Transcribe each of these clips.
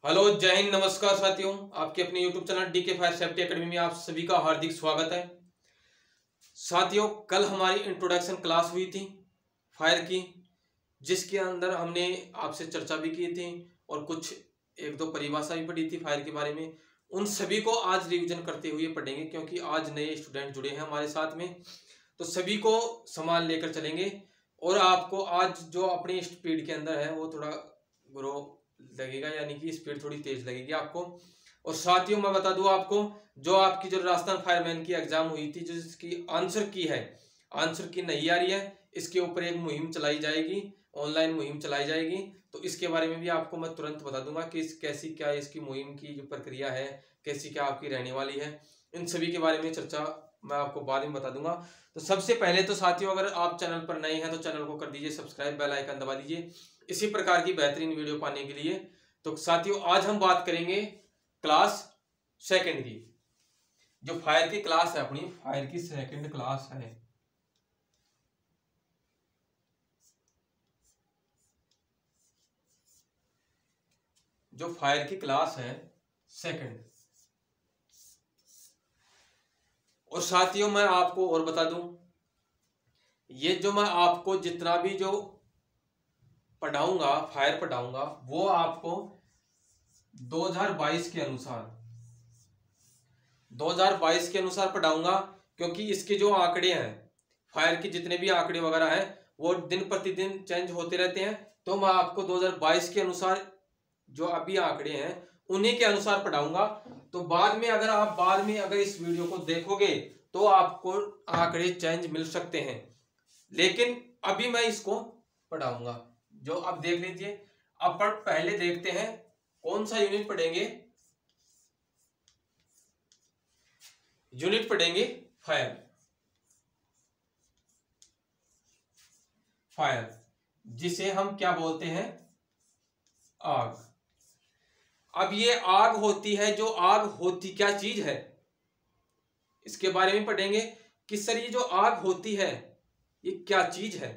Hello, जय हिंद, नमस्कार साथियों। आपके अपने YouTube channel DK fire safety academy में आप सभी का हार्दिक स्वागत है। साथियों, कल हमारी इंट्रोडक्शन क्लास हुई थी फायर की, जिसके अंदर हमने आपसे चर्चा भी की थी और कुछ एक दो परिभाषा भी पढ़ी थी फायर के बारे में। उन सभी को आज रिवीजन करते हुए पढ़ेंगे, क्योंकि आज नए स्टूडेंट जुड़े हैं हमारे साथ में, तो सभी को समान लेकर चलेंगे और आपको आज जो अपनी स्पीड के अंदर है वो थोड़ा ग्रो लगेगा, यानी कि स्पीड थोड़ी तेज लगेगी आपको। और साथियों, मैं बता दूं आपको, जो आपकी जो राजस्थान फायरमैन की एग्जाम हुई थी, जिसकी आंसर की नहीं आ रही है, इसके ऊपर एक मुहिम चलाई जाएगी, ऑनलाइन मुहिम चलाई जाएगी। तो इसके बारे में भी आपको मैं तुरंत बता दूंगा कि कैसी क्या इसकी मुहिम की जो प्रक्रिया है, कैसी क्या आपकी रहने वाली है, इन सभी के बारे में चर्चा मैं आपको बाद में बता दूंगा। तो सबसे पहले तो साथियों, अगर आप चैनल पर नए हैं तो चैनल को कर दीजिए सब्सक्राइब, बेल आइकन दबा दीजिए इसी प्रकार की बेहतरीन वीडियो पाने के लिए। तो साथियों, आज हम बात करेंगे क्लास सेकंड की। जो फायर की क्लास है, अपनी फायर की सेकंड क्लास है। जो फायर की क्लास है सेकंड। और साथियों, मैं आपको और बता दूं, ये जो मैं आपको जितना भी जो पढ़ाऊंगा, फायर पढ़ाऊंगा, वो आपको 2022 के अनुसार 2022 के अनुसार पढ़ाऊंगा, क्योंकि इसके जो आंकड़े हैं, फायर के जितने भी आंकड़े वगैरह हैं, वो दिन प्रतिदिन चेंज होते रहते हैं। तो मैं आपको 2022 के अनुसार जो अभी आंकड़े हैं उन्हीं के अनुसार पढ़ाऊंगा। तो बाद में अगर इस वीडियो को देखोगे तो आपको आंकड़े चेंज मिल सकते हैं, लेकिन अभी मैं इसको पढ़ाऊंगा। जो अब देख लीजिए, अपन पहले देखते हैं कौन सा यूनिट पढ़ेंगे। यूनिट पढ़ेंगे फायर। फायर जिसे हम क्या बोलते हैं, आग। अब ये आग होती है, जो आग होती क्या चीज है, इसके बारे में पढ़ेंगे कि सर ये जो आग होती है ये क्या चीज है।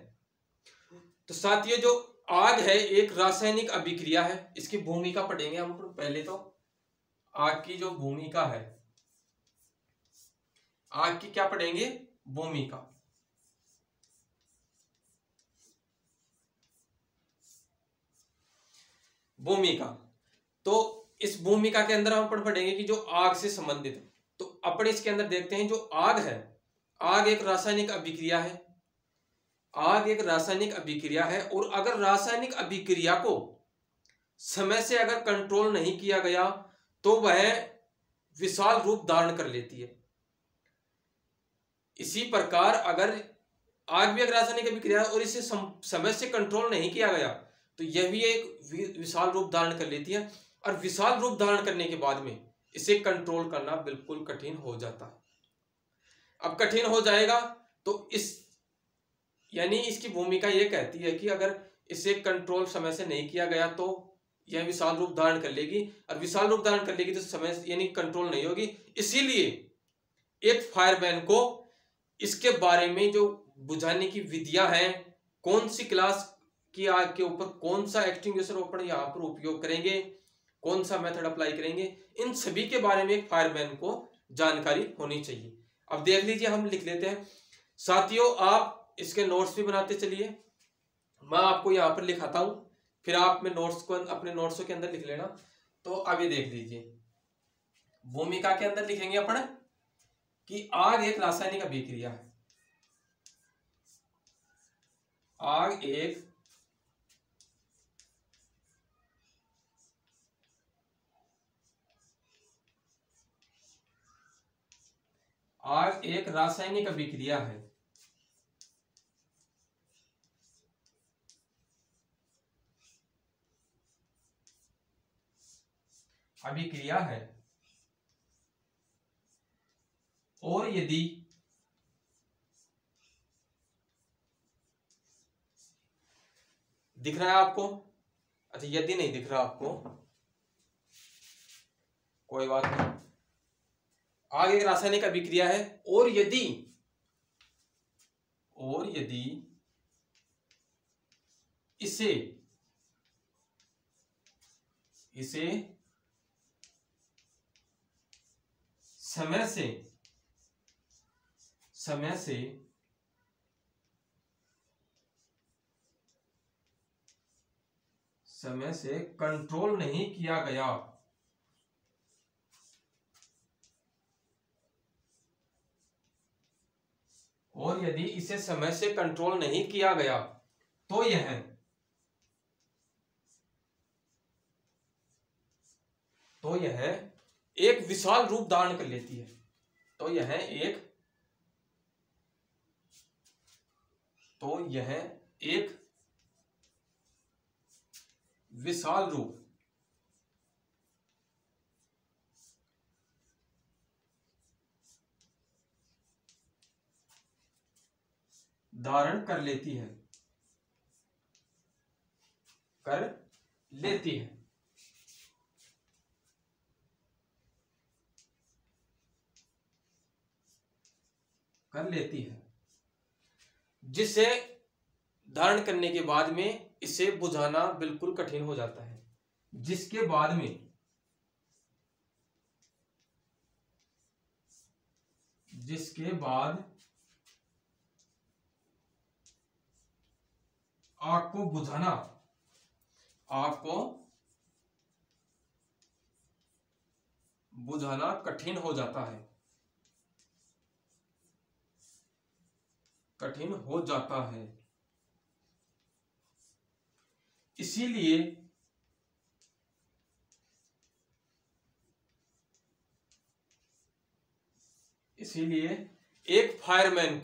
तो साथियों, जो आग है एक रासायनिक अभिक्रिया है। इसकी भूमिका पढ़ेंगे हम। पहले तो आग की जो भूमिका है, आग की क्या पढ़ेंगे, भूमिका। भूमिका, तो इस भूमिका के अंदर हम पढ़ेंगे कि जो आग से संबंधित। तो अपन इसके अंदर देखते हैं, जो आग है, आग एक रासायनिक अभिक्रिया है। आग एक रासायनिक अभिक्रिया है, और अगर रासायनिक अभिक्रिया को समय से अगर कंट्रोल नहीं किया गया तो वह विशाल रूप धारण कर लेती है। इसी प्रकार अगर आग भी एक रासायनिक अभिक्रिया है और इसे समय से कंट्रोल नहीं किया गया तो यह भी एक विशाल रूप धारण कर लेती है, और विशाल रूप धारण करने के बाद में इसे कंट्रोल करना बिल्कुल कठिन हो जाता है। अब कठिन हो जाएगा तो यानी इसकी भूमिका यह कहती है कि अगर इसे कंट्रोल समय से नहीं किया गया तो यह विशाल रूप धारण कर लेगी, और विशाल रूप धारण कर लेगी तो समय यानी कंट्रोल नहीं होगी। इसीलिए एक फायरमैन को इसके बारे में जो बुझाने की विधियां हैं, कौन सी क्लास की आग के ऊपर कौन सा एक्सटिंग्विशर ओपन यहाँ पर उपयोग करेंगे, कौन सा मेथड अप्लाई करेंगे, इन सभी के बारे में एक फायरमैन को जानकारी होनी चाहिए। अब देख लीजिए, हम लिख लेते हैं। साथियों, आप इसके नोट्स भी बनाते चलिए, मैं आपको यहाँ पर लिखाता हूं, फिर आप में नोट्स को अपने नोट्सों के अंदर लिख लेना। तो अभी देख लीजिए, भूमिका के अंदर लिखेंगे अपन कि आग एक रासायनिक अभिक्रिया है। आग एक रासायनिक अभिक्रिया है। अभिक्रिया है, और यदि दिख रहा है आपको, अच्छा यदि नहीं दिख रहा आपको कोई बात नहीं, आग एक रासायनिक अभिक्रिया है, और यदि इसे समय से कंट्रोल नहीं किया गया, और यदि इसे समय से कंट्रोल नहीं किया गया तो यह एक विशाल रूप धारण कर लेती है। तो यह एक विशाल रूप धारण कर लेती है। जिसे धारण करने के बाद में इसे बुझाना बिल्कुल कठिन हो जाता है, जिसके बाद आग को बुझाना कठिन हो जाता है। इसीलिए एक फायरमैन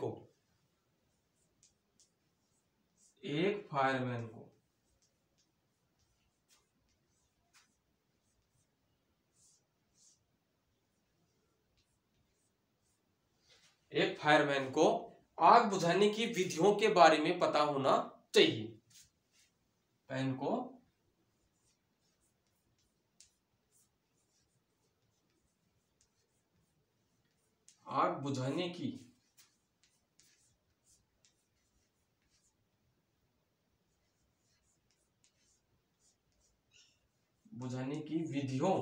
को आग बुझाने की विधियों के बारे में पता होना चाहिए। आग बुझाने की विधियों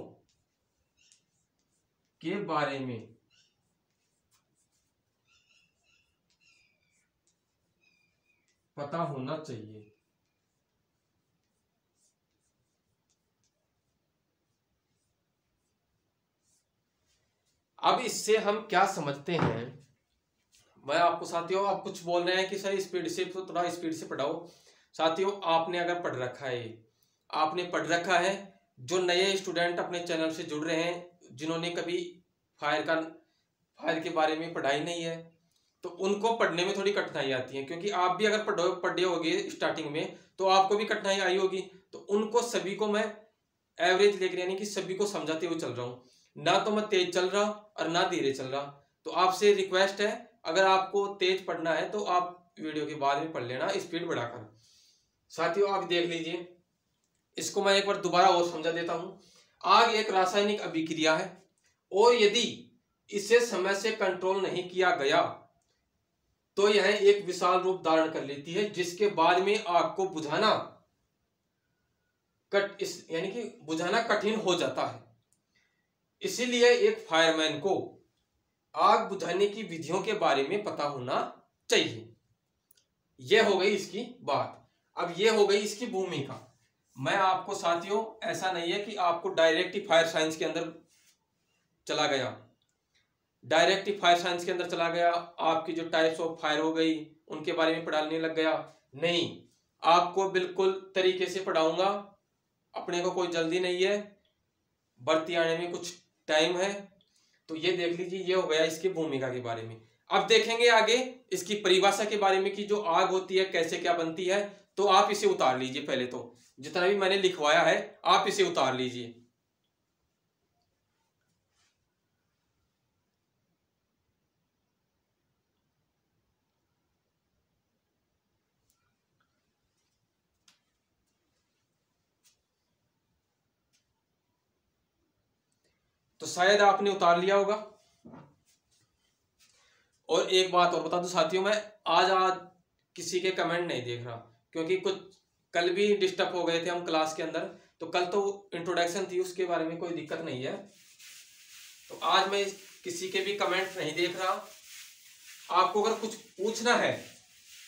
के बारे में पता होना चाहिए। अब इससे हम क्या समझते हैं, मैं आपको साथियों, आप कुछ बोल रहे हैं कि सर स्पीड से, तो थोड़ा स्पीड से पढ़ाओ। साथियों, आपने अगर पढ़ रखा है, जो नए स्टूडेंट अपने चैनल से जुड़ रहे हैं, जिन्होंने कभी फायर के बारे में पढ़ाई नहीं है, तो उनको पढ़ने में थोड़ी कठिनाई आती है, क्योंकि आप भी अगर पढ़े होगे स्टार्टिंग में तो आपको भी कठिनाई आई होगी। तो उनको सभी को मैं एवरेज लेकर, यानी कि सभी को समझाते हुए चल रहा हूँ, ना तो मैं तेज चल रहा और ना धीरे चल रहा। तो आपसे रिक्वेस्ट है, अगर आपको तेज पढ़ना है तो आप वीडियो के बाद में पढ़ लेना स्पीड बढ़ाकर। साथियों, आप देख लीजिए, इसको मैं एक बार दोबारा और समझा देता हूं। आग एक रासायनिक अभिक्रिया है, और यदि इसे समय से कंट्रोल नहीं किया गया तो यह एक विशाल रूप धारण कर लेती है, जिसके बाद में आग को बुझाना कठिन हो जाता है। इसीलिए एक फायरमैन को आग बुझाने की विधियों के बारे में पता होना चाहिए। यह हो गई इसकी बात। अब यह हो गई इसकी भूमिका। मैं आपको साथियों, ऐसा नहीं है कि आपको डायरेक्ट ही फायर साइंस के अंदर चला गया, आपकी जो टाइप्स ऑफ फायर हो गई उनके बारे में पढ़ाने लग गया। नहीं, आपको बिल्कुल तरीके से पढ़ाऊंगा। अपने को कोई जल्दी नहीं है, भर्ती आने में कुछ टाइम है। तो ये देख लीजिए, ये हो गया इसकी भूमिका के बारे में। अब देखेंगे आगे इसकी परिभाषा के बारे में कि जो आग होती है कैसे क्या बनती है। तो आप इसे उतार लीजिए, पहले तो जितना भी मैंने लिखवाया है आप इसे उतार लीजिए। तो शायद आपने उतार लिया होगा। और एक बात और बता दूं साथियों, मैं आज किसी के कमेंट नहीं देख रहा, क्योंकि कुछ कल भी डिस्टर्ब हो गए थे हम क्लास के अंदर। तो कल तो इंट्रोडक्शन थी, उसके बारे में कोई दिक्कत नहीं है। तो आज मैं किसी के भी कमेंट नहीं देख रहा। आपको अगर कुछ पूछना है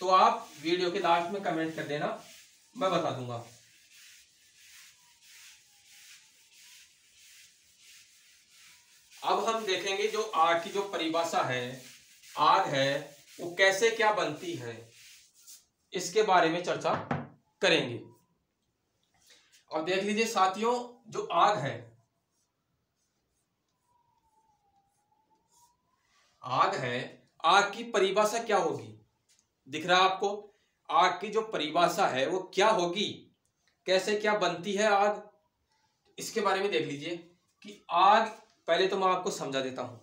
तो आप वीडियो के लास्ट में कमेंट कर देना, मैं बता दूंगा। अब हम देखेंगे जो आग की जो परिभाषा है, आग है वो कैसे क्या बनती है, इसके बारे में चर्चा करेंगे। अब देख लीजिए साथियों, जो आग है, आग है, आग की परिभाषा क्या होगी? दिख रहा है आपको? आग की जो परिभाषा है वो क्या होगी, कैसे क्या बनती है आग, इसके बारे में देख लीजिए कि आग, पहले तो मैं आपको समझा देता हूं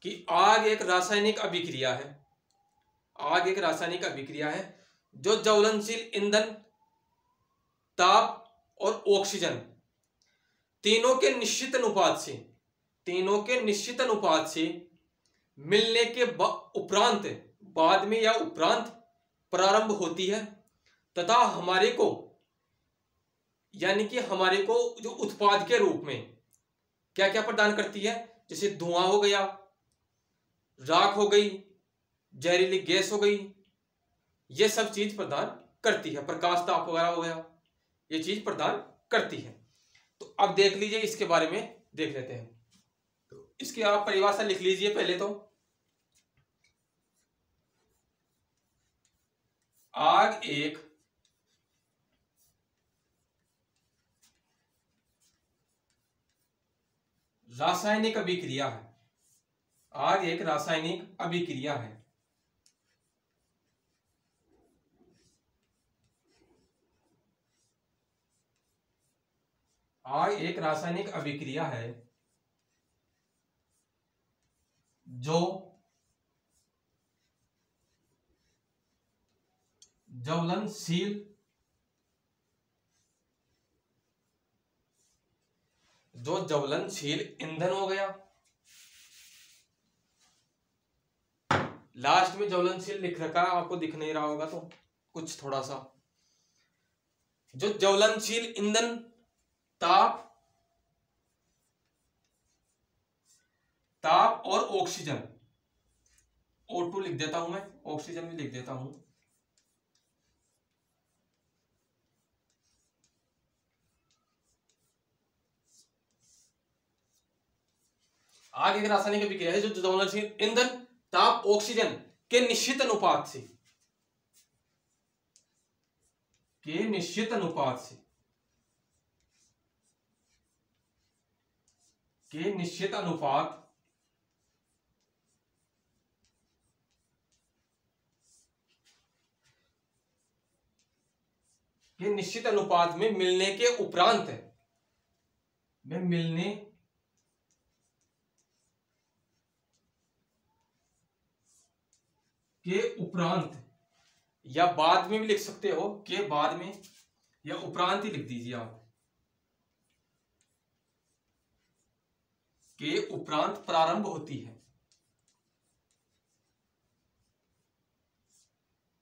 कि आग एक रासायनिक अभिक्रिया है। आग एक रासायनिक अभिक्रिया है जो ज्वलनशील ईंधन, ताप और ऑक्सीजन तीनों के निश्चित अनुपात से मिलने के उपरांत, बाद में या उपरांत प्रारंभ होती है तथा हमारे को, यानी कि हमारे को जो उत्पाद के रूप में क्या क्या प्रदान करती है, जैसे धुआं हो गया, राख हो गई, जहरीली गैस हो गई, ये सब चीज प्रदान करती है, प्रकाश ताप वगैरह हो गया, ये चीज प्रदान करती है। तो अब देख लीजिए, इसके बारे में देख लेते हैं। तो इसकी आप परिभाषा लिख लीजिए पहले तो। आग एक रासायनिक अभिक्रिया है। आग एक रासायनिक अभिक्रिया है। आग एक रासायनिक अभिक्रिया है जो ज्वलनशील ईंधन हो गया, लास्ट में ज्वलनशील लिख रखा है, आपको दिख नहीं रहा होगा तो कुछ थोड़ा सा, जो ज्वलनशील ईंधन, ताप और ऑक्सीजन, O2 लिख देता हूं मैं, ऑक्सीजन भी लिख देता हूं। आग एक रासायनिक अभिक्रिया है जो ज्वलनशील ईंधन, ताप, ऑक्सीजन के निश्चित अनुपात से निश्चित अनुपात में मिलने के उपरांत या बाद में भी लिख सकते हो, के बाद में या उपरांत ही लिख दीजिए आप, के उपरांत प्रारंभ होती है,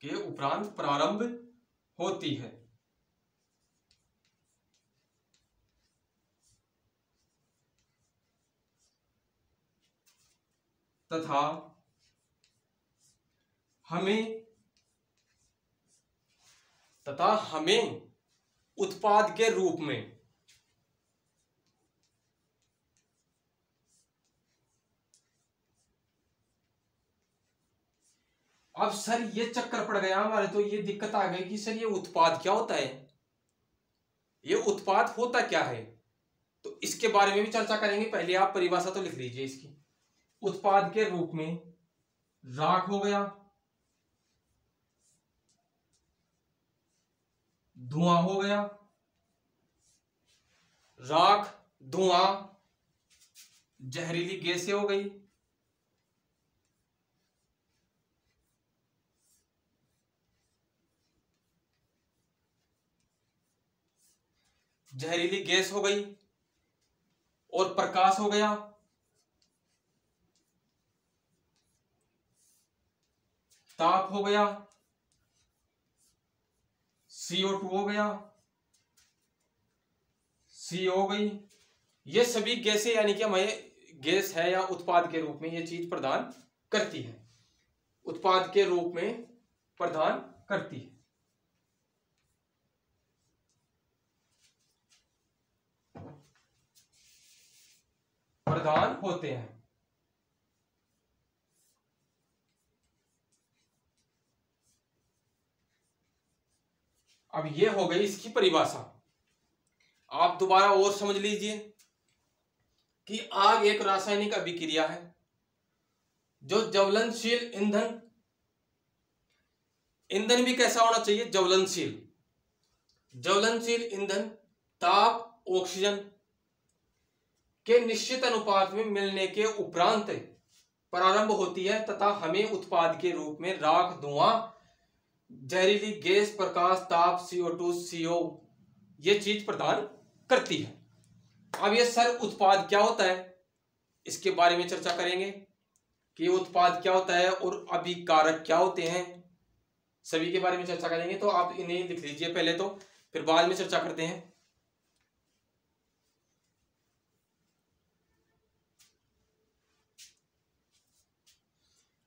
के उपरांत प्रारंभ होती है तथा हमें उत्पाद के रूप में अब सर ये चक्कर पड़ गया हमारे, तो ये दिक्कत आ गई कि सर ये उत्पाद क्या होता है, ये उत्पाद होता क्या है, तो इसके बारे में भी चर्चा करेंगे। पहले आप परिभाषा तो लिख लीजिए इसकी। उत्पाद के रूप में राख हो गया, धुआं हो गया, राख, धुआं, जहरीली गैसें हो गई, जहरीली गैस हो गई, और प्रकाश हो गया, ताप हो गया, CO2 हो गया, CO हो गई। ये सभी गैसें, यानी कि हमें गैस है या उत्पाद के रूप में ये चीज प्रदान करती है, उत्पाद के रूप में प्रदान करती है। प्रदान होते हैं। अब ये हो गई इसकी परिभाषा। आप दोबारा और समझ लीजिए कि आग एक रासायनिक अभिक्रिया है जो ज्वलनशील ईंधन, ईंधन भी कैसा होना चाहिए, ज्वलनशील, ज्वलनशील ईंधन ताप ऑक्सीजन के निश्चित अनुपात में मिलने के उपरांत प्रारंभ होती है तथा हमें उत्पाद के रूप में राख, धुआं, जहरीली गैस, प्रकाश, ताप, CO2, CO ये चीज प्रदान करती है। अब ये सर उत्पाद क्या होता है इसके बारे में चर्चा करेंगे कि उत्पाद क्या होता है और अभिकारक क्या होते हैं, सभी के बारे में चर्चा करेंगे। तो आप इन्हें लिख लीजिए पहले, तो फिर बाद में चर्चा करते हैं।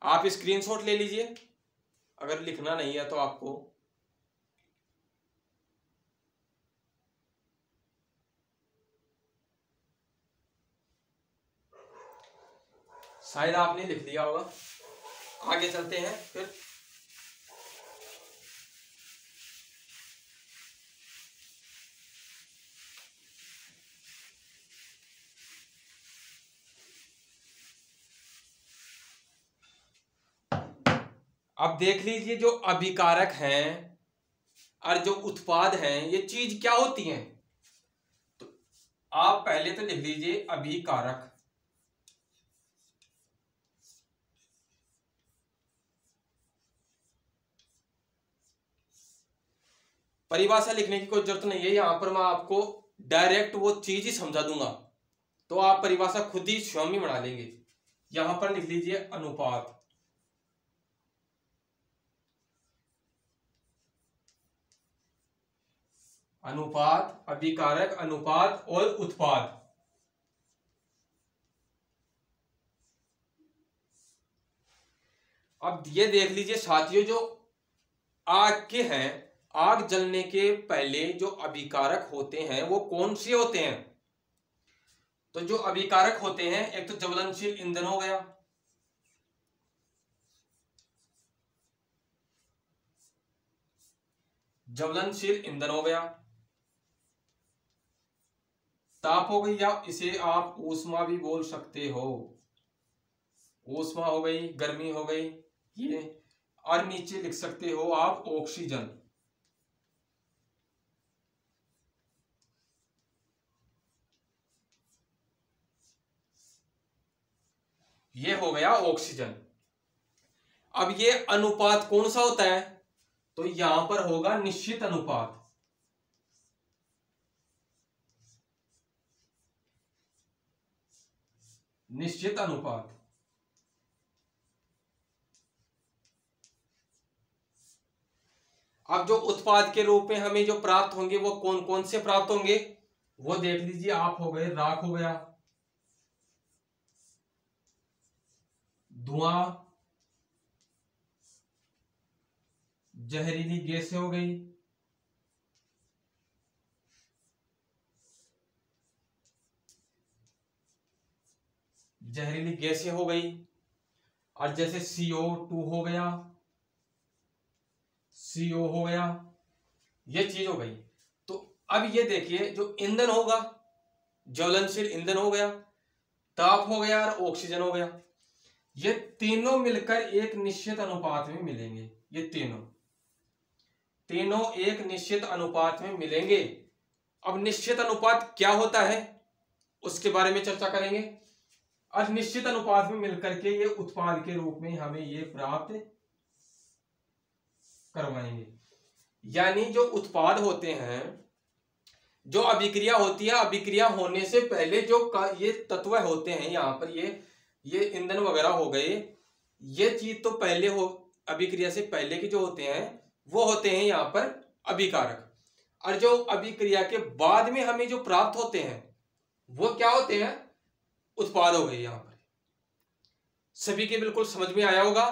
आप स्क्रीनशॉट ले लीजिए अगर लिखना नहीं है तो आपको। शायद आपने लिख लिया होगा। आगे चलते हैं फिर। अब देख लीजिए जो अभिकारक हैं और जो उत्पाद हैं ये चीज क्या होती हैं। तो आप पहले तो लिख लीजिए अभिकारक। परिभाषा लिखने की कोई जरूरत नहीं है, यहां पर मैं आपको डायरेक्ट वो चीज ही समझा दूंगा, तो आप परिभाषा खुद ही स्वयं ही बना लेंगे। यहां पर लिख लीजिए अनुपात। अनुपात, अभिकारक, अनुपात और उत्पाद। अब ये देख लीजिए साथियों, जो आग के हैं, आग जलने के पहले जो अभिकारक होते हैं वो कौन से होते हैं। तो जो अभिकारक होते हैं एक तो ज्वलनशील ईंधन हो गया, ज्वलनशील ईंधन हो गया, ताप हो गई या इसे आप ऊष्मा भी बोल सकते हो, ऊष्मा हो गई, गर्मी हो गई ये, और नीचे लिख सकते हो आप ऑक्सीजन। ये हो गया ऑक्सीजन। अब ये अनुपात कौन सा होता है, तो यहां पर होगा निश्चित अनुपात। निश्चित अनुपात। अब जो उत्पाद के रूप में हमें जो प्राप्त होंगे वो कौन कौन से प्राप्त होंगे वो देख लीजिए आप। हो गए राख हो गया, धुआं, जहरीली गैसें हो गई, जहरीली गैसें हो गई, और जैसे CO2 हो गया, CO हो गया, ये चीज हो गई। तो अब ये देखिए जो ईंधन होगा, ज्वलनशील ईंधन हो गया, ताप हो गया और ऑक्सीजन हो गया, ये तीनों मिलकर एक निश्चित अनुपात में मिलेंगे। ये तीनों एक निश्चित अनुपात में मिलेंगे। अब निश्चित अनुपात क्या होता है उसके बारे में चर्चा करेंगे। और निश्चित अनुपात में मिलकर के ये उत्पाद के रूप में हमें ये प्राप्त करवाएंगे। यानी जो उत्पाद होते हैं, जो अभिक्रिया होती है, अभिक्रिया होने से पहले जो ये तत्व होते हैं यहाँ पर, ये ईंधन वगैरह हो गए, ये चीज तो पहले हो, अभिक्रिया से पहले के जो होते हैं वो होते हैं यहाँ पर अभिकारक। और जो अभिक्रिया के बाद में हमें जो प्राप्त होते हैं वो क्या होते हैं, उत्पाद हो गए। यहां पर सभी के बिल्कुल समझ में आया होगा,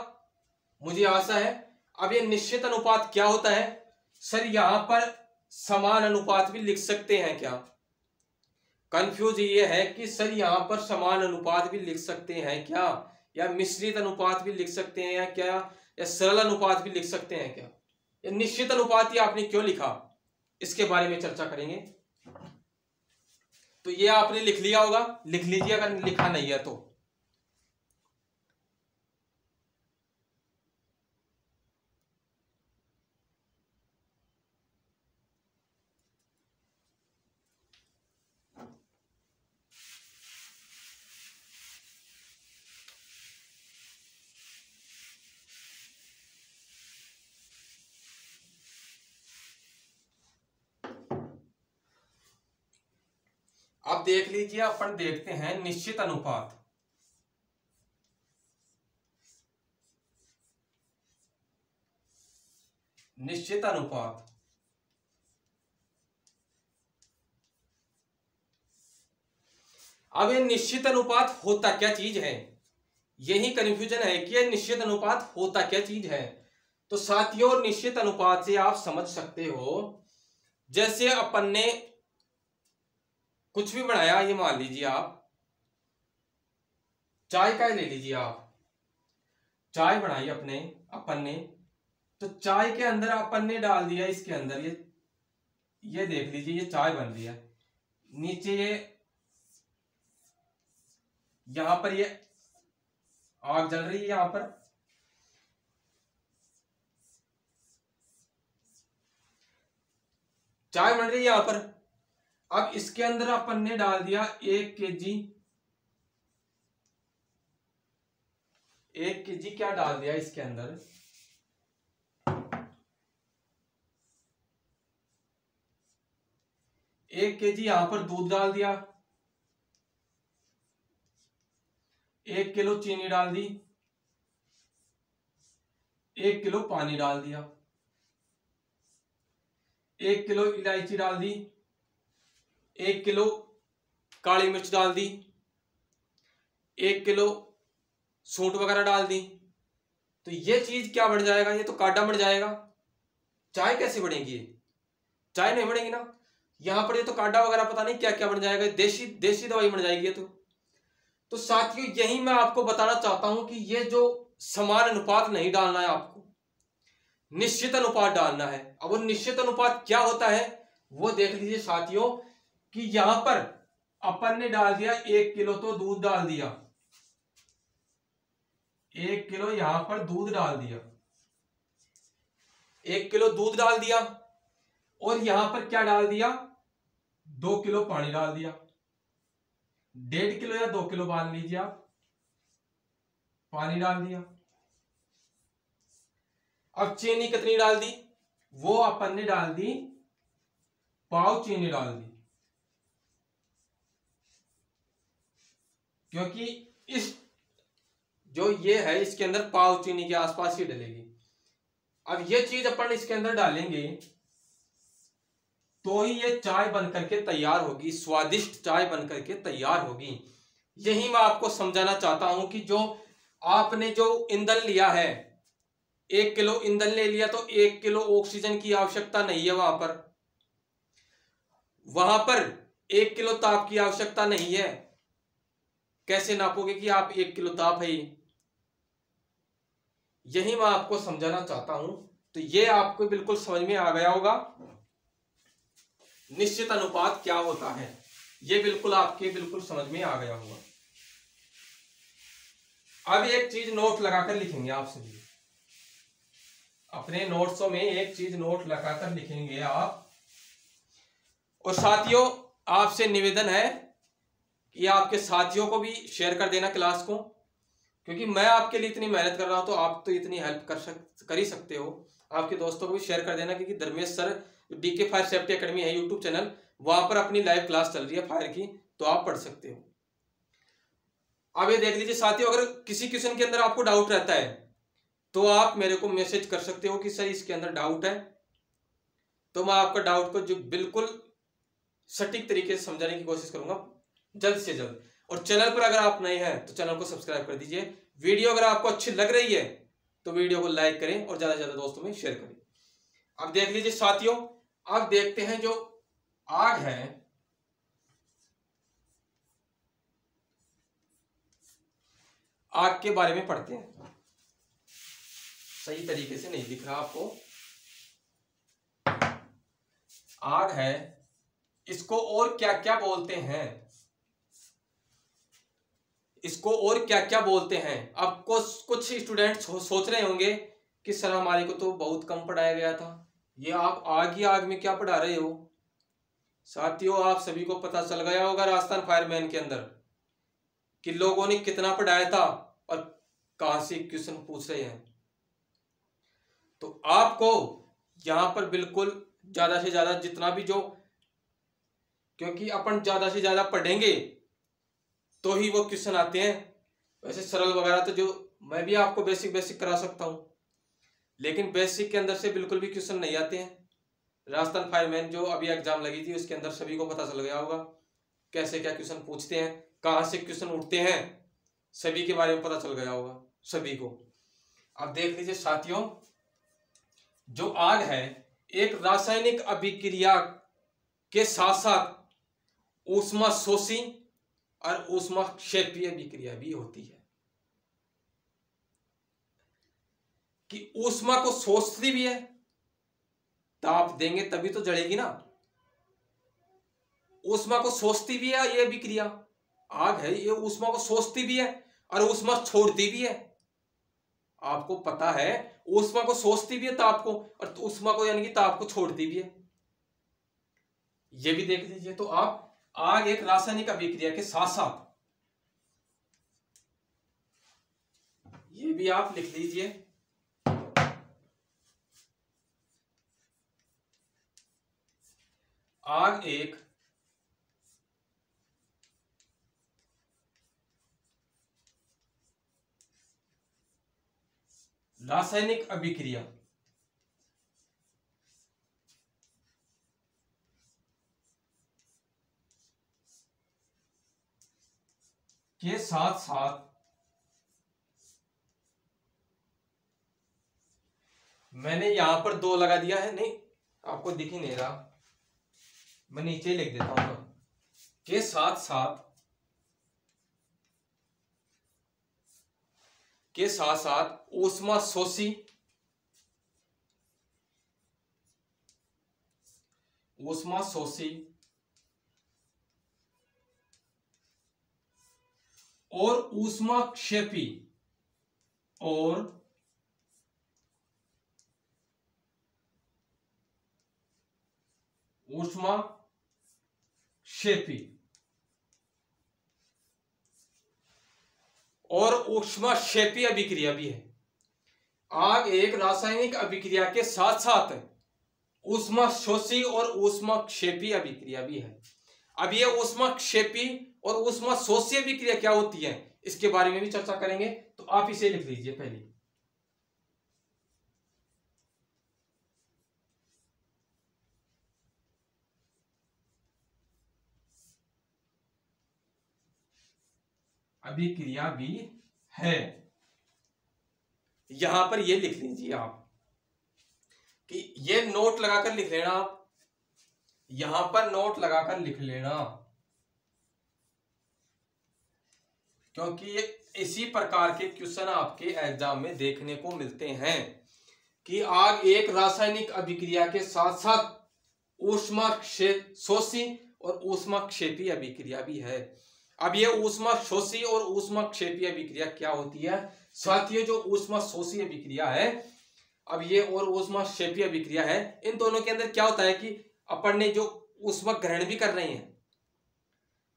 मुझे आशा है। अब ये निश्चित अनुपात क्या होता है सर? यहां पर समान अनुपात भी लिख सकते हैं क्या? कंफ्यूज ये है कि सर यहां पर समान अनुपात भी लिख सकते हैं क्या, या मिश्रित अनुपात भी लिख सकते हैं या क्या, या सरल अनुपात भी लिख सकते हैं क्या? या निश्चित अनुपात ही आपने क्यों लिखा, इसके बारे में चर्चा करेंगे। तो ये आपने लिख लिया होगा, लिख लीजिए अगर लिखा नहीं है तो। अब देख लीजिए, अपन देखते हैं निश्चित अनुपात। निश्चित अनुपात अब ये निश्चित अनुपात होता क्या चीज है, यही कंफ्यूजन है कि ये निश्चित अनुपात होता क्या चीज है। तो साथियों, निश्चित अनुपात से आप समझ सकते हो, जैसे अपन ने कुछ भी बनाया, ये मान लीजिए आप चाय का ले लीजिए, आप चाय बनाई अपन ने, तो चाय के अंदर अपन ने डाल दिया, इसके अंदर ये देख लीजिए, ये चाय बन रही है। नीचे यहां पर ये आग जल रही है, यहां पर चाय बन रही है यहां पर। अब इसके अंदर अपन ने डाल दिया 1 kg, 1 kg क्या डाल दिया इसके अंदर, 1 kg यहां पर दूध डाल दिया, 1 किलो चीनी डाल दी, 1 किलो पानी डाल दिया, 1 किलो इलायची डाल दी, 1 किलो काली मिर्च डाल दी, 1 किलो सूंठ वगैरह डाल दी। तो ये चीज क्या बन जाएगा, ये तो काढ़ा बन जाएगा। चाय कैसे बनेगी, चाय नहीं बनेगी ना। यहां पर ये तो काढ़ा वगैरह पता नहीं क्या क्या बन जाएगा, देसी दवाई बन जाएगी ये तो साथियों, यही मैं आपको बताना चाहता हूं कि ये जो समान अनुपात नहीं डालना है, आपको निश्चित अनुपात डालना है। अब वो निश्चित अनुपात क्या होता है वो देख लीजिए साथियों, कि यहां पर अपन ने डाल दिया 1 किलो, तो दूध डाल दिया, 1 किलो यहां पर दूध डाल दिया, 1 किलो दूध डाल दिया, और यहां पर क्या डाल दिया, 2 किलो पानी डाल दिया, 1.5 किलो या 2 किलो मान लीजिए आप, पानी डाल दिया। अब चीनी कितनी डाल दी, वो अपन ने डाल दी, पाव चीनी डाल दी, क्योंकि इस जो ये है इसके अंदर पाव चीनी के आसपास ही डलेगी। अब ये चीज अपन इसके अंदर डालेंगे तो ही ये चाय बनकर के तैयार होगी, स्वादिष्ट चाय बनकर के तैयार होगी। यही मैं आपको समझाना चाहता हूं कि जो आपने जो ईंधन लिया है, 1 किलो ईंधन ले लिया, तो 1 किलो ऑक्सीजन की आवश्यकता नहीं है वहां पर 1 किलो ताप की आवश्यकता नहीं है। कैसे नापोगे कि आप 1 किलो ताप है, यही मैं आपको समझाना चाहता हूं। तो ये आपको बिल्कुल समझ में आ गया होगा, निश्चित अनुपात क्या होता है, ये बिल्कुल समझ में आ गया होगा। अब एक चीज नोट लगाकर लिखेंगे आप सभी, अपने नोट्सों में एक चीज नोट लगाकर लिखेंगे आप। और साथियों, आपसे निवेदन है कि आपके साथियों को भी शेयर कर देना क्लास को, क्योंकि मैं आपके लिए इतनी मेहनत कर रहा हूं, तो आप तो इतनी हेल्प कर ही सकते हो। आपके दोस्तों को भी शेयर कर देना, क्योंकि Dharmesh sir DK fire safety academy है यूट्यूब चैनल, वहां पर अपनी लाइव क्लास चल रही है फायर की, तो आप पढ़ सकते हो। अब ये देख लीजिए साथियों, अगर किसी क्वेश्चन के अंदर आपको डाउट रहता है तो आप मेरे को मैसेज कर सकते हो कि सर इसके अंदर डाउट है, तो मैं आपका डाउट को जो बिल्कुल सटीक तरीके से समझाने की कोशिश करूंगा जल्द से जल्द। और चैनल पर अगर आप नए हैं तो चैनल को सब्सक्राइब कर दीजिए। वीडियो अगर आपको अच्छी लग रही है तो वीडियो को लाइक करें और ज्यादा से ज्यादा दोस्तों में शेयर करें। अब देख लीजिए साथियों, अब देखते हैं जो आग है, आग के बारे में पढ़ते हैं। सही तरीके से नहीं दिख रहा आपको। आग है, इसको और क्या क्या बोलते हैं, इसको और क्या क्या बोलते हैं। अब कुछ स्टूडेंट सोच रहे होंगे कि सर हमारे को तो बहुत कम पढ़ाया गया था, ये आप आग ही आग में क्या पढ़ा रहे हो। साथियों, आप सभी को पता चल गया होगा राजस्थान फायरमैन के अंदर कि लोगों ने कितना पढ़ाया था और कहां से क्वेश्चन पूछ रहे हैं। तो आपको यहां पर बिल्कुल ज्यादा से ज्यादा जितना भी जो, क्योंकि अपन ज्यादा से ज्यादा पढ़ेंगे तो ही वो क्वेश्चन आते हैं। वैसे सरल वगैरह तो जो मैं भी आपको बेसिक बेसिक करा सकता हूं, लेकिन बेसिक के अंदर से बिल्कुल भी क्वेश्चन नहीं आते हैं। राजस्थान फायरमैन जो अभी एग्जाम लगी थी उसके अंदर सभी को पता चल गया होगा कैसे क्या क्वेश्चन पूछते हैं, कहां से क्वेश्चन उठते हैं, सभी के बारे में पता चल गया होगा सभी को। अब देख लीजिए साथियों, जो आग है एक रासायनिक अभिक्रिया के साथ साथ ऊष्मा शोषी और ऊष्मा क्षेपीय अभिक्रिया भी होती है। कि ऊष्मा को शोषती भी है, ताप देंगे तभी तो जलेगी ना। ऊष्मा को शोषती भी है ये अभिक्रिया, आग है ये ऊष्मा को शोषती भी है और ऊष्मा छोड़ती भी है। आपको पता है ऊष्मा को शोषती भी है ताप को, और ऊष्मा को यानी कि ताप को छोड़ती भी है, ये भी देख लीजिए। तो आप आग एक रासायनिक अभिक्रिया के साथ साथ, ये भी आप लिख लीजिए, आग एक रासायनिक अभिक्रिया के साथ साथ मैंने यहां पर 2 लगा दिया है, नहीं आपको दिख ही नहीं रहा, मैं नीचे लिख देता हूं तो, के साथ साथ, के साथ साथ ऊष्मा शोषी और ऊष्मा क्षेपी और ऊष्मा क्षेपी और ऊष्मा क्षेपी अभिक्रिया भी है। आग एक रासायनिक अभिक्रिया के साथ साथ ऊष्मा शोषी और ऊष्मा क्षेपी अभिक्रिया भी है। अब ये ऊष्मा क्षेपी और ऊष्मा शोषी अभिक्रिया क्या होती है इसके बारे में भी चर्चा करेंगे, तो आप इसे लिख लीजिए पहले। अभिक्रिया भी है, यहां पर ये लिख लीजिए आप कि ये नोट लगाकर लिख लेना, आप यहां पर नोट लगाकर लिख लेना, क्योंकि ये इसी प्रकार के क्वेश्चन आपके एग्जाम में देखने को मिलते हैं कि आग एक रासायनिक अभिक्रिया के साथ साथ ऊष्मा शोषी और ऊष्मा क्षेपी अभिक्रिया भी है। अब ये ऊष्मा शोषी और ऊष्मा क्षेपी अभिक्रिया क्या होती है साथियों, जो ऊष्मा शोषी अभिक्रिया है अब ये और ऊष्मा क्षेपी अभिक्रिया है, इन दोनों के अंदर क्या होता है कि अपन ने जो ऊष्मा ग्रहण भी कर रहे हैं,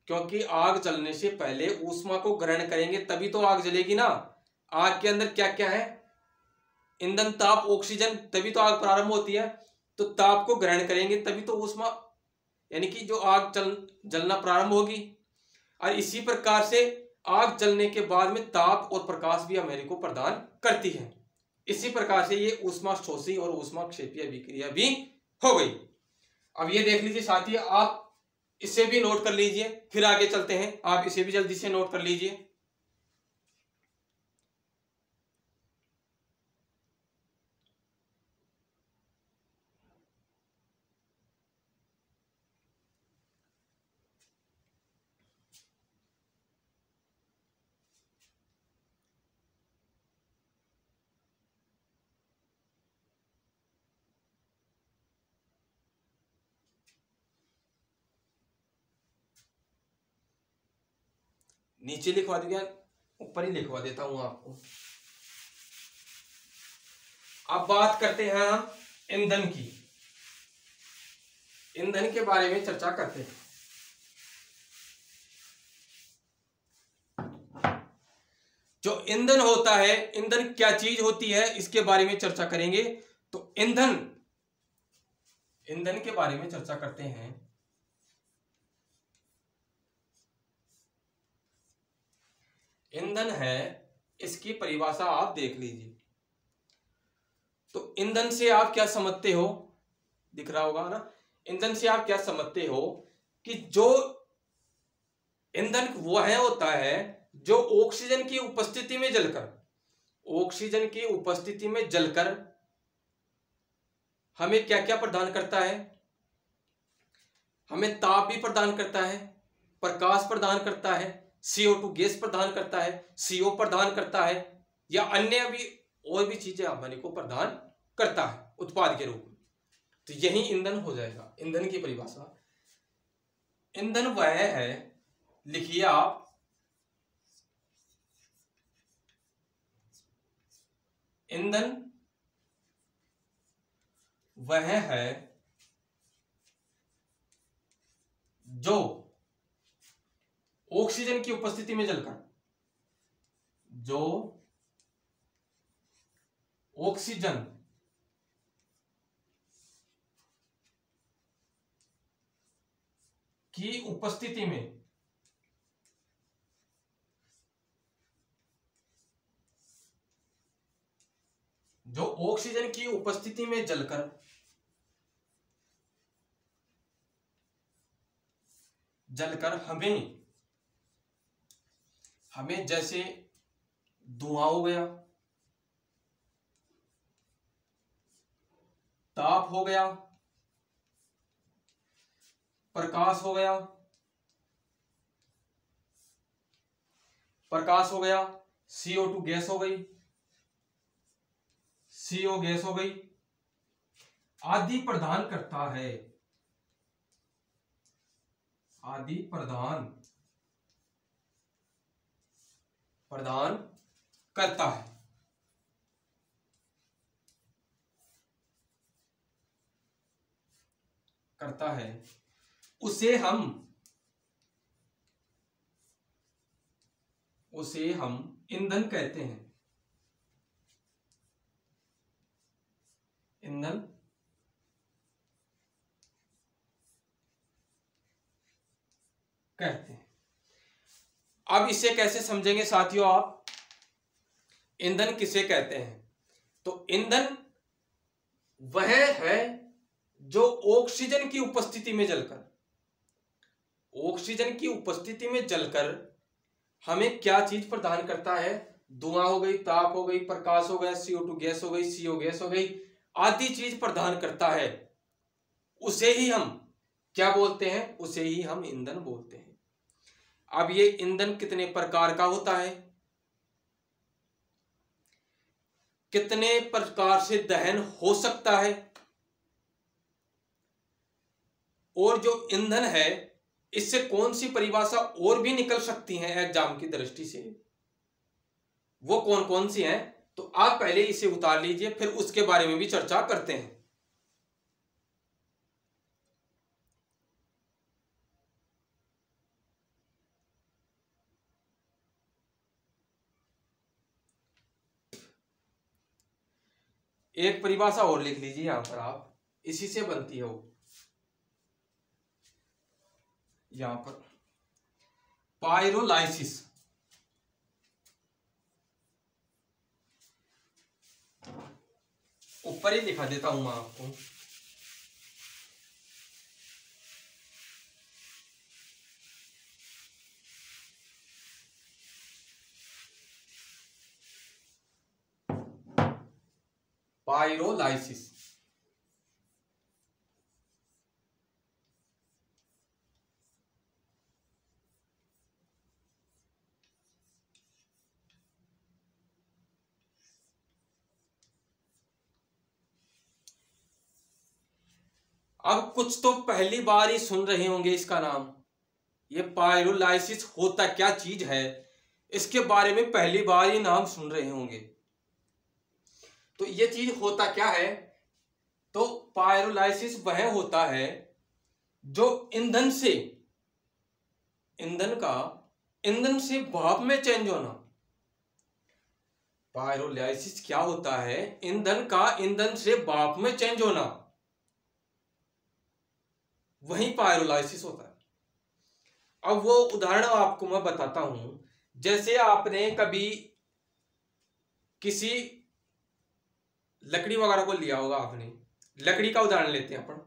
क्योंकि आग जलने से पहले ऊष्मा को ग्रहण करेंगे तभी तो आग जलेगी ना। आग के अंदर क्या क्या है, ईंधन, ताप, ऑक्सीजन, तभी तो आग प्रारंभ होती है। तो ताप को ग्रहण करेंगे तभी तो ऊष्मा यानी कि जो आग जलना प्रारंभ होगी। और इसी प्रकार से आग जलने के बाद में ताप और प्रकाश भी हमारे को प्रदान करती है। इसी प्रकार से ये ऊष्मा शोषी और ऊष्मा क्षेपी अभिक्रिया भी हो गई। अब ये देख लीजिए साथियों, आप इसे भी नोट कर लीजिए, फिर आगे चलते हैं। आप इसे भी जल्दी से नोट कर लीजिए। नीचे लिखवा दिया, ऊपर ही लिखवा देता हूं आपको। अब बात करते हैं हम ईंधन की। ईंधन के बारे में चर्चा करते हैं। जो ईंधन होता है, ईंधन क्या चीज होती है, इसके बारे में चर्चा करेंगे। तो ईंधन के बारे में चर्चा करते हैं। ईंधन है, इसकी परिभाषा आप देख लीजिए। तो ईंधन से आप क्या समझते हो, दिख रहा होगा ना। ईंधन से आप क्या समझते हो कि जो ईंधन वह होता है जो ऑक्सीजन की उपस्थिति में जलकर, ऑक्सीजन की उपस्थिति में जलकर हमें क्या क्या प्रदान करता है। हमें ताप भी प्रदान करता है, प्रकाश प्रदान करता है, CO2 गैस प्रदान करता है, CO प्रदान करता है, या अन्य भी और भी चीजें हमारे को प्रदान करता है उत्पाद के रूप में। तो यही ईंधन हो जाएगा। ईंधन की परिभाषा, ईंधन वह है, लिखिए आप, ईंधन वह है जो ऑक्सीजन की उपस्थिति में जलकर, जो ऑक्सीजन की उपस्थिति में जलकर हमें जैसे धुआं हो गया, ताप हो गया, प्रकाश हो गया, CO2 गैस हो गई, CO गैस हो गई, आदि प्रदान करता है, आदि प्रदान करता है, उसे हम ईंधन कहते हैं। ईंधन कहते हैं। अब इसे कैसे समझेंगे साथियों आप, ईंधन किसे कहते हैं। तो ईंधन वह है जो ऑक्सीजन की उपस्थिति में जलकर हमें क्या चीज प्रदान करता है। धुआं हो गई, ताप हो गई, प्रकाश हो गया, CO2 गैस हो गई, CO गैस हो गई, आदि चीज प्रदान करता है, उसे ही हम क्या बोलते हैं, उसे ही हम ईंधन बोलते हैं। अब ये ईंधन कितने प्रकार का होता है, कितने प्रकार से दहन हो सकता है, और जो ईंधन है इससे कौन सी परिभाषा और भी निकल सकती है एग्जाम की दृष्टि से, वो कौन कौन सी हैं। तो आप पहले इसे उतार लीजिए, फिर उसके बारे में भी चर्चा करते हैं। एक परिभाषा और लिख लीजिए यहां पर आप, इसी से बनती है वो, यहां पर पायरोलाइसिस। ऊपर ही लिखा देता हूं मैं आपको। पायरोलाइसिस। अब कुछ तो पहली बार ही सुन रहे होंगे इसका नाम। ये पायरोलाइसिस होता क्या चीज है, इसके बारे में पहली बार ही नाम सुन रहे होंगे। तो ये चीज होता क्या है, तो पायरोलाइसिस वह होता है जो ईंधन से भाप में चेंज होना। पायरोलाइसिस क्या होता है, ईंधन का ईंधन से भाप में चेंज होना, वही पायरोलाइसिस होता है। अब वो उदाहरण आपको मैं बताता हूं। जैसे आपने कभी किसी लकड़ी वगैरह को लिया होगा, आपने लकड़ी का उदाहरण लेते हैं अपन।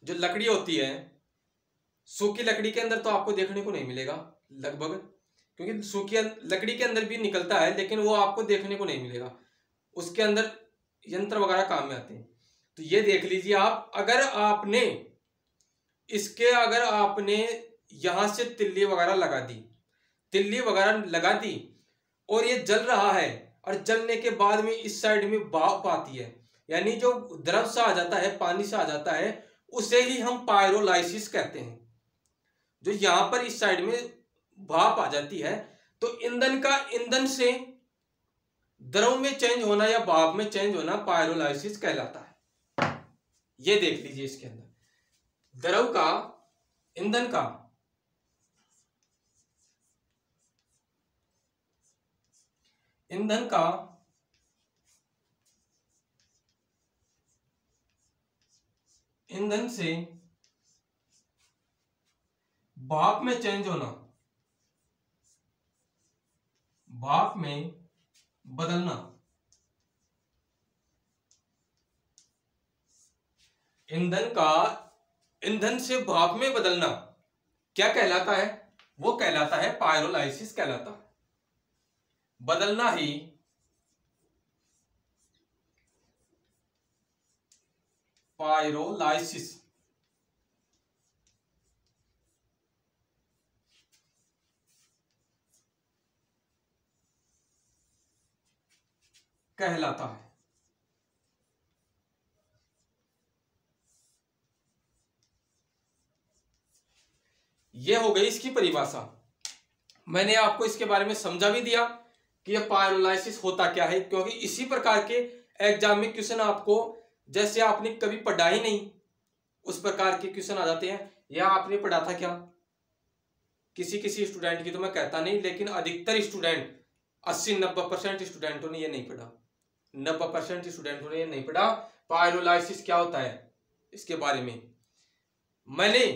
जो लकड़ी होती है, सूखी लकड़ी के अंदर तो आपको देखने को नहीं मिलेगा लगभग, क्योंकि सूखी लकड़ी के अंदर भी निकलता है लेकिन वो आपको देखने को नहीं मिलेगा, उसके अंदर यंत्र वगैरह काम में आते हैं। तो ये देख लीजिए आप, अगर आपने यहां से तिल्ली वगैरह लगा दी और ये जल रहा है, और जलने के बाद में इस साइड में भाप आती है, यानी जो द्रव सा आ जाता है, पानी सा आ जाता है, उसे ही हम पायरोलाइसिस कहते हैं। जो यहां पर इस साइड में भाप आ जाती है, तो ईंधन का ईंधन से द्रव में चेंज होना या भाप में चेंज होना पायरोलाइसिस कहलाता है। ये देख लीजिए, इसके अंदर द्रव का ईंधन का ईंधन से भाप में चेंज होना, भाप में बदलना, ईंधन का ईंधन से भाप में बदलना क्या कहलाता है, वो कहलाता है पायरोलाइसिस कहलाता है। बदलना ही पायरोलाइसिस कहलाता है। यह हो गई इसकी परिभाषा। मैंने आपको इसके बारे में समझा भी दिया कि यह पायरोलाइसिस होता क्या है, क्योंकि इसी प्रकार के एग्जाम में क्वेश्चन आपको, जैसे आपने कभी पढ़ा ही नहीं उस प्रकार के क्वेश्चन आ जाते हैं। या आपने पढ़ा था क्या, किसी स्टूडेंट की तो मैं कहता नहीं, लेकिन अधिकतर स्टूडेंट 80-90% स्टूडेंटों ने ये नहीं पढ़ा। 90% स्टूडेंटों ने ये नहीं पढ़ा पायरोलाइसिस क्या होता है इसके बारे में। मैंने,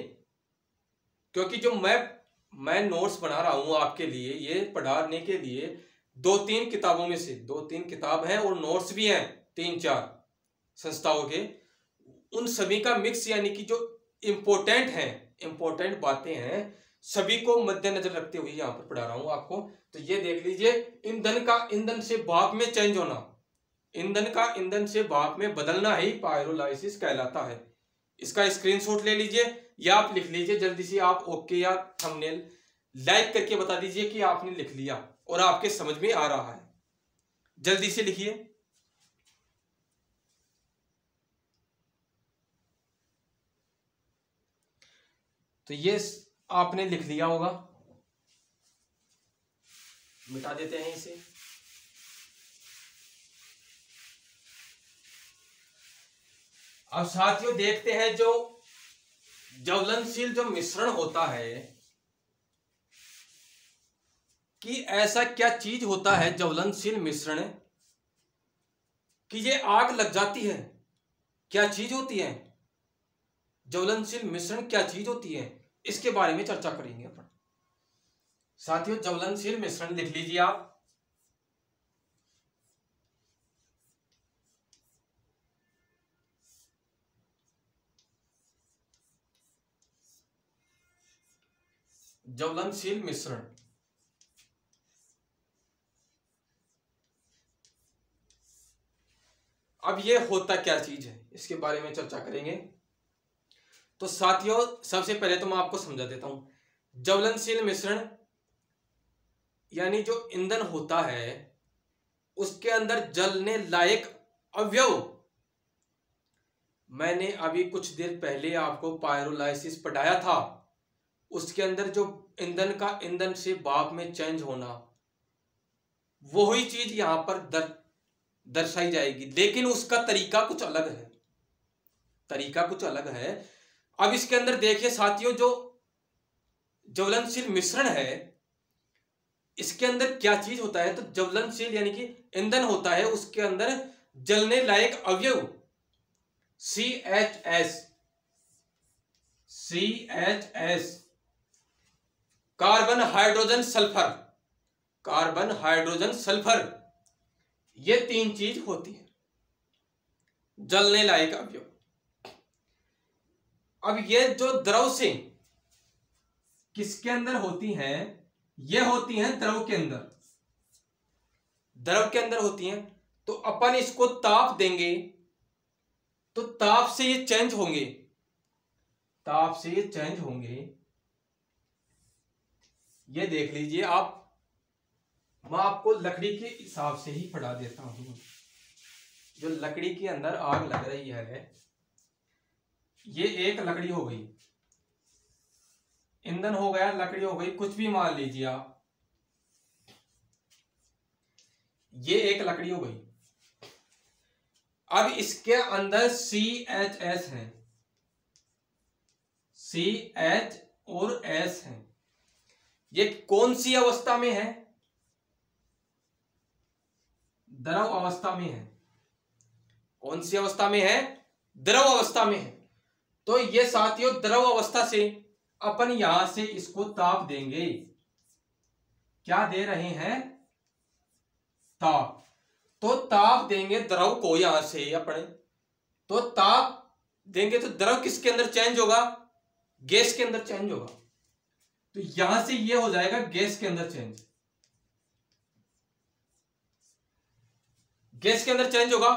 क्योंकि जो मैं नोट्स बना रहा हूं आपके लिए, ये पढ़ाने के लिए 2-3 किताबों में से 2-3 किताब हैं और नोट्स भी हैं 3-4 संस्थाओं के, उन सभी का मिक्स, यानी कि जो इम्पोर्टेंट बातें हैं सभी को मद्देनजर रखते हुए यहां पर पढ़ा रहा हूं आपको। तो ये देख लीजिए, ईंधन का ईंधन से भाप में चेंज होना, ईंधन का ईंधन से भाप में बदलना ही पायरोलाइसिस कहलाता है। इसका स्क्रीनशॉट ले लीजिए या आप लिख लीजिए जल्दी से। आप ओके या थंबनेल लाइक करके बता दीजिए कि आपने लिख लिया और आपके समझ में आ रहा है। जल्दी से लिखिए। तो ये आपने लिख लिया होगा, मिटा देते हैं इसे। अब साथियों देखते हैं, जो ज्वलनशील जो मिश्रण होता है, कि ऐसा क्या चीज होता है ज्वलनशील मिश्रण कि ये आग लग जाती है। क्या चीज होती है ज्वलनशील मिश्रण, क्या चीज होती है, इसके बारे में चर्चा करेंगे अपन। साथियों ज्वलनशील मिश्रण लिख लीजिए आप। ज्वलनशील मिश्रण अब ये होता क्या चीज है इसके बारे में चर्चा करेंगे। तो साथियों सबसे पहले तो मैं आपको समझा देता हूं। ज्वलनशील मिश्रण यानी जो ईंधन होता है उसके अंदर जलने लायक अवयव, मैंने अभी कुछ देर पहले आपको पायरोलाइसिस पढ़ाया था। उसके अंदर जो ईंधन का ईंधन से भाप में चेंज होना, वही चीज यहां पर दर्शाई जाएगी, लेकिन उसका तरीका कुछ अलग है। तरीका कुछ अलग है। अब इसके अंदर देखिए साथियों, जो ज्वलनशील मिश्रण है इसके अंदर क्या चीज होता है। तो ज्वलनशील यानी कि ईंधन होता है, उसके अंदर जलने लायक अवयव CHS, carbon hydrogen sulphur, carbon hydrogen sulphur, ये तीन चीज होती है जलने लायक अवयव। अब ये जो द्रव से किसके अंदर होती हैं, ये होती हैं द्रव के अंदर, द्रव के अंदर होती हैं। तो अपन इसको ताप देंगे तो ताप से ये चेंज होंगे, ताप से ये चेंज होंगे। ये देख लीजिए आप, मैं आपको लकड़ी के हिसाब से ही पढ़ा देता हूं। जो लकड़ी के अंदर आग लग रही है, ये एक लकड़ी हो गई, ईंधन हो गया, लकड़ी हो गई, कुछ भी मान लीजिए आप, ये एक लकड़ी हो गई। अब इसके अंदर CHS है, CH और S है। ये कौन सी अवस्था में है? द्रव अवस्था में है। कौन सी अवस्था में है? द्रव अवस्था में है। तो ये साथियों द्रव अवस्था से अपन यहां से इसको ताप देंगे। क्या दे रहे हैं? ताप। तो ताप देंगे द्रव को, यहां से अपने तो ताप देंगे तो द्रव किसके अंदर चेंज होगा? गैस के अंदर चेंज होगा। तो यहां से ये हो जाएगा गैस के अंदर चेंज, गैस के अंदर चेंज होगा।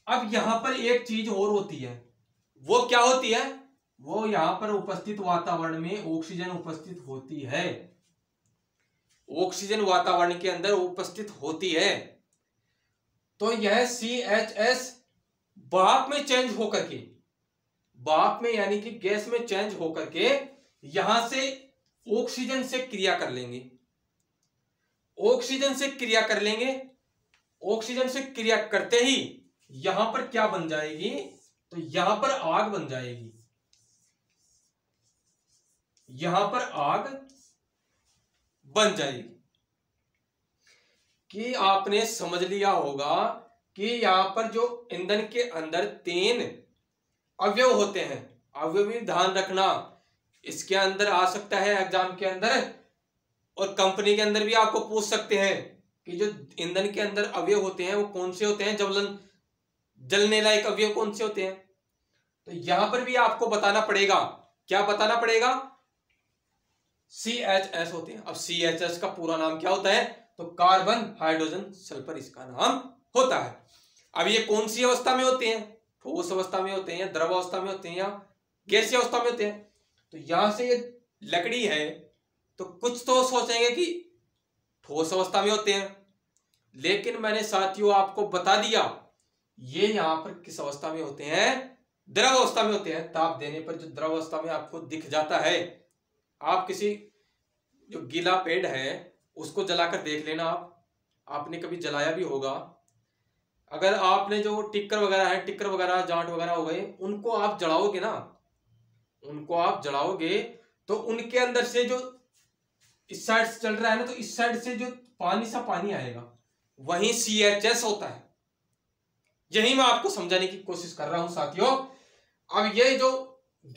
अब यहां पर एक चीज और होती है, वो क्या होती है? वो यहां पर उपस्थित वातावरण में ऑक्सीजन उपस्थित होती है, ऑक्सीजन वातावरण के अंदर उपस्थित होती है। तो यह CHS भाप में चेंज होकर के, भाप में यानी कि गैस में चेंज होकर के यहां से ऑक्सीजन से क्रिया कर लेंगे, ऑक्सीजन से क्रिया कर लेंगे। ऑक्सीजन से क्रिया करते ही यहां पर क्या बन जाएगी? तो यहां पर आग बन जाएगी, यहां पर आग बन जाएगी। कि आपने समझ लिया होगा कि यहां पर जो ईंधन के अंदर 3 अवयव होते हैं, अवयव भी ध्यान रखना, इसके अंदर आ सकता है एग्जाम के अंदर, और कंपनी के अंदर भी आपको पूछ सकते हैं कि जो ईंधन के अंदर अवयव होते हैं वो कौन से होते हैं, जलने लायक अवयव कौन से होते हैं। तो यहां पर भी आपको बताना पड़ेगा। क्या बताना पड़ेगा? CHS होते हैं। अब CHS का पूरा नाम क्या होता है? तो कार्बन हाइड्रोजन सल्फर इसका नाम होता है। अब ये कौन सी अवस्था में होते हैं? ठोस अवस्था में होते हैं, या द्रव अवस्था में होते हैं, या गैसीय अवस्था में होते हैं। तो यहां से ये लकड़ी है तो कुछ तो सोचेंगे कि ठोस अवस्था में होते हैं, लेकिन मैंने साथियों आपको बता दिया ये यहां पर किस अवस्था में होते हैं? द्रव अवस्था में होते हैं। ताप देने पर जो द्रव अवस्था में आपको दिख जाता है, आप किसी जो गीला पेड़ है उसको जलाकर देख लेना। आपने कभी जलाया भी होगा। अगर आपने जो टिक्कर वगैरह है, टिक्कर वगैरह, जांट वगैरह हो गए, उनको आप जलाओगे ना, उनको आप जलाओगे तो उनके अंदर से जो इस साइड से चल रहा है ना, तो इस साइड से जो पानी सा पानी आएगा वही CHS होता है। यही मैं आपको समझाने की कोशिश कर रहा हूं साथियों। अब ये जो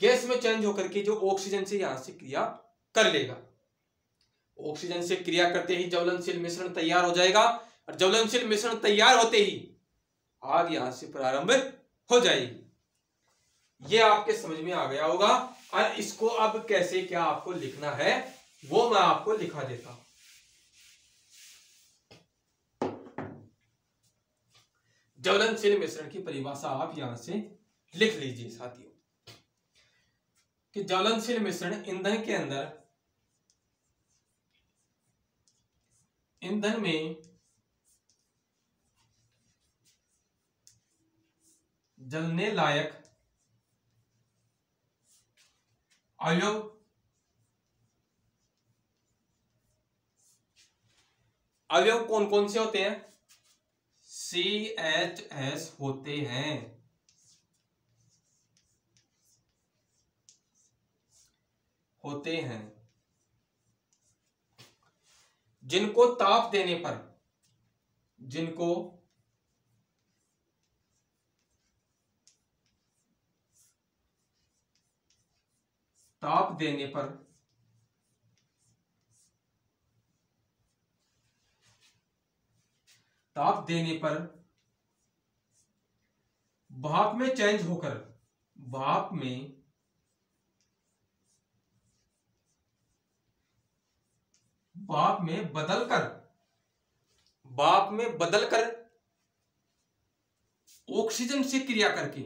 गैस में चेंज होकर के जो ऑक्सीजन से यहां से क्रिया कर लेगा, ऑक्सीजन से क्रिया करते ही ज्वलनशील मिश्रण तैयार हो जाएगा, और ज्वलनशील मिश्रण तैयार होते ही आग यहां से प्रारंभ हो जाएगी। ये आपके समझ में आ गया होगा। और इसको अब कैसे क्या आपको लिखना है वो मैं आपको लिखा देता हूं। ज्वलनशील मिश्रण की परिभाषा आप यहां से लिख लीजिए साथियों कि ज्वलनशील मिश्रण ईंधन में जलने लायक अवयव कौन कौन से होते हैं? CHS होते हैं जिनको ताप देने पर भाप में चेंज होकर भाप में बदलकर ऑक्सीजन से क्रिया करके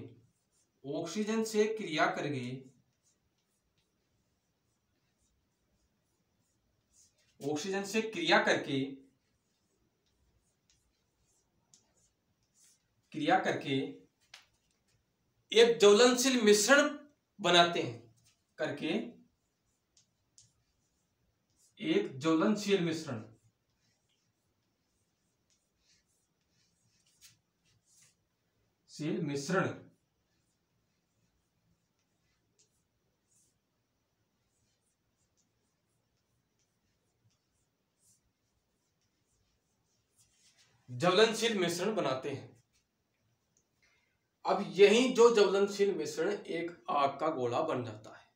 एक ज्वलनशील मिश्रण बनाते हैं एक ज्वलनशील मिश्रण बनाते हैं। अब यही जो ज्वलनशील मिश्रण एक आग का गोला बन जाता है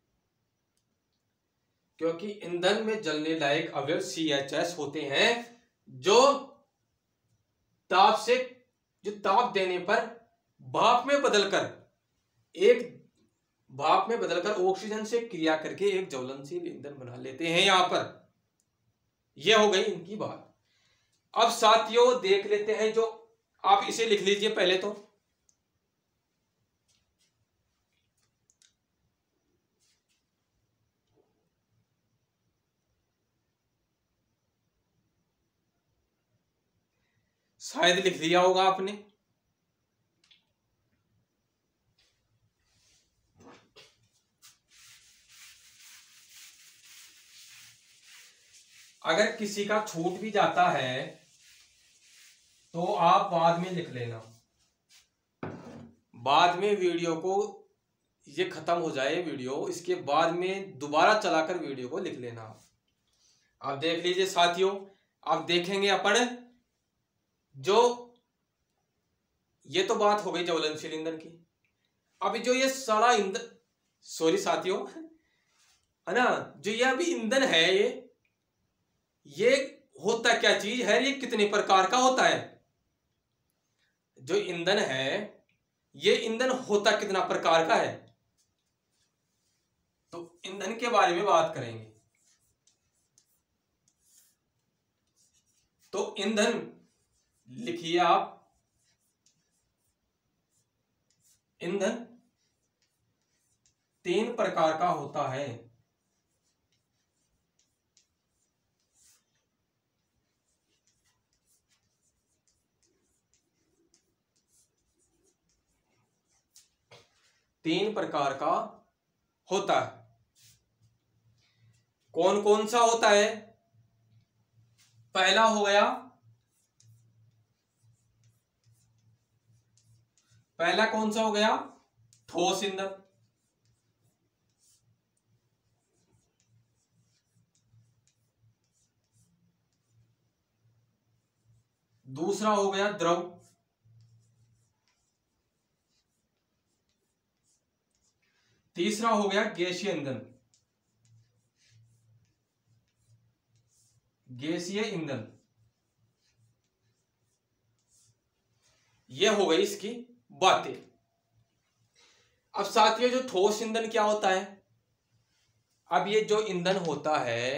क्योंकि ईंधन में जलने लायक अवयव CHS होते हैं जो ताप देने पर भाप में बदलकर ऑक्सीजन से क्रिया करके एक ज्वलनशील ईंधन बना लेते हैं। यहां पर यह हो गई इनकी बात। अब साथियों देख लेते हैं, जो आप इसे लिख लीजिए पहले तो शायद लिख लिया होगा आपने। अगर किसी का छूट भी जाता है तो आप बाद में लिख लेना, बाद में वीडियो को ये खत्म हो जाए वीडियो, इसके बाद में दोबारा चलाकर वीडियो को लिख लेना। आप देख लीजिए साथियों, आप देखेंगे अपन जो ये तो बात हो गई ज्वलनशील ईंधन की। अभी जो ये सड़ा ईंधन, सॉरी साथियों, है ना, जो ये अभी ईंधन है ये होता क्या चीज है, ये कितने प्रकार का होता है? जो ईंधन है ये ईंधन होता कितना प्रकार का है, तो ईंधन के बारे में बात करेंगे। तो ईंधन लिखिए आप, ईंधन 3 प्रकार का होता है। कौन कौन सा होता है? पहला कौन सा हो गया? ठोस ईंधन। दूसरा हो गया द्रव। तीसरा हो गया गैसीय ईंधन। यह हो गई इसकी बातें। अब साथियों जो ठोस ईंधन क्या होता है? अब ये जो ईंधन होता है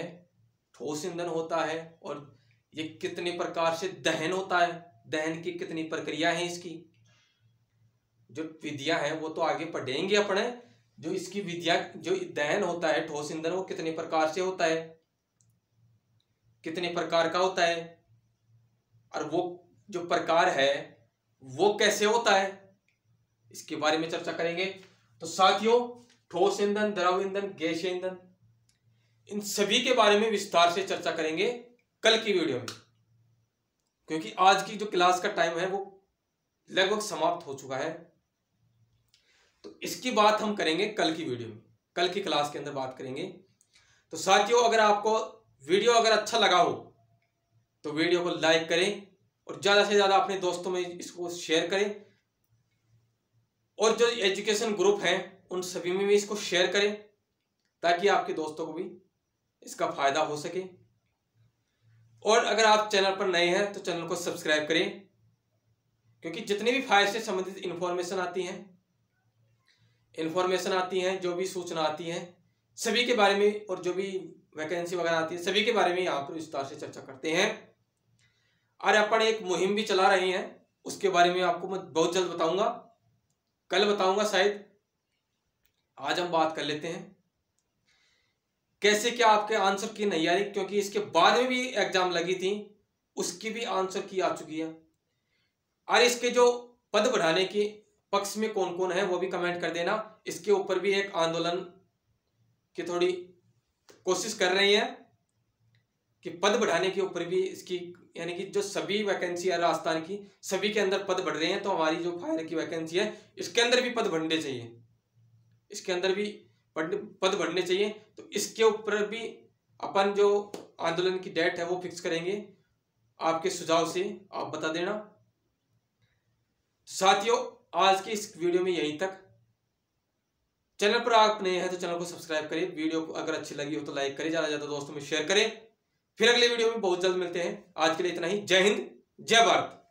ठोस ईंधन होता है, और ये कितने प्रकार से दहन होता है, दहन की कितनी प्रक्रिया है इसकी, जो विधियां हैं वो तो आगे पढ़ेंगे अपने, जो इसकी विधियां, जो दहन होता है ठोस ईंधन वो कितने प्रकार से होता है, कितने प्रकार का होता है, और वो जो प्रकार है वो कैसे होता है, इसके बारे में चर्चा करेंगे। तो साथियों, ठोस ईंधन, द्रव ईंधन, गैसीय ईंधन, इन सभी के बारे में विस्तार से चर्चा करेंगे कल की वीडियो में, क्योंकि आज की जो क्लास का टाइम है वो लगभग समाप्त हो चुका है। तो इसकी बात हम करेंगे कल की वीडियो में, कल की क्लास के अंदर बात करेंगे। तो साथियों, अगर आपको वीडियो अगर अच्छा लगा हो तो वीडियो को लाइक करें और ज़्यादा से ज़्यादा अपने दोस्तों में इसको शेयर करें, और जो एजुकेशन ग्रुप हैं उन सभी में भी इसको शेयर करें ताकि आपके दोस्तों को भी इसका फायदा हो सके। और अगर आप चैनल पर नए हैं तो चैनल को सब्सक्राइब करें, क्योंकि जितने भी फायर से संबंधित इन्फॉर्मेशन आती हैं, जो भी सूचना आती हैं सभी के बारे में, और जो भी वैकेंसी वगैरह आती है सभी के बारे में यहाँ पर विस्तार से चर्चा करते हैं। और अपन एक मुहिम भी चला रहे हैं, उसके बारे में आपको मैं बहुत जल्द बताऊंगा, कल बताऊंगा शायद। आज हम बात कर लेते हैं कैसे क्या आपके आंसर की नहीं आ रही, क्योंकि इसके बाद में भी एग्जाम लगी थी, उसकी भी आंसर की आ चुकी है। और इसके जो पद बढ़ाने के पक्ष में कौन कौन है वो भी कमेंट कर देना। इसके ऊपर भी एक आंदोलन की थोड़ी कोशिश कर रही है कि पद बढ़ाने के ऊपर भी इसकी, यानी कि जो सभी वैकेंसी है राजस्थान की सभी के अंदर पद बढ़ रहे हैं, तो हमारी जो फायर की वैकेंसी है इसके अंदर भी पद बढ़ने चाहिए, इसके अंदर भी पद बढ़ने चाहिए। तो इसके ऊपर भी अपन जो आंदोलन की डेट है वो फिक्स करेंगे, आपके सुझाव से आप बता देना। साथियों, आज की इस वीडियो में यहीं तक। चैनल पर आप नए हैं तो चैनल को सब्सक्राइब करें, वीडियो को अगर अच्छी लगी हो तो लाइक करें, ज़्यादा से ज़्यादा दोस्तों में शेयर करें। फिर अगले वीडियो में बहुत जल्द मिलते हैं। आज के लिए इतना ही। जय हिंद, जय भारत।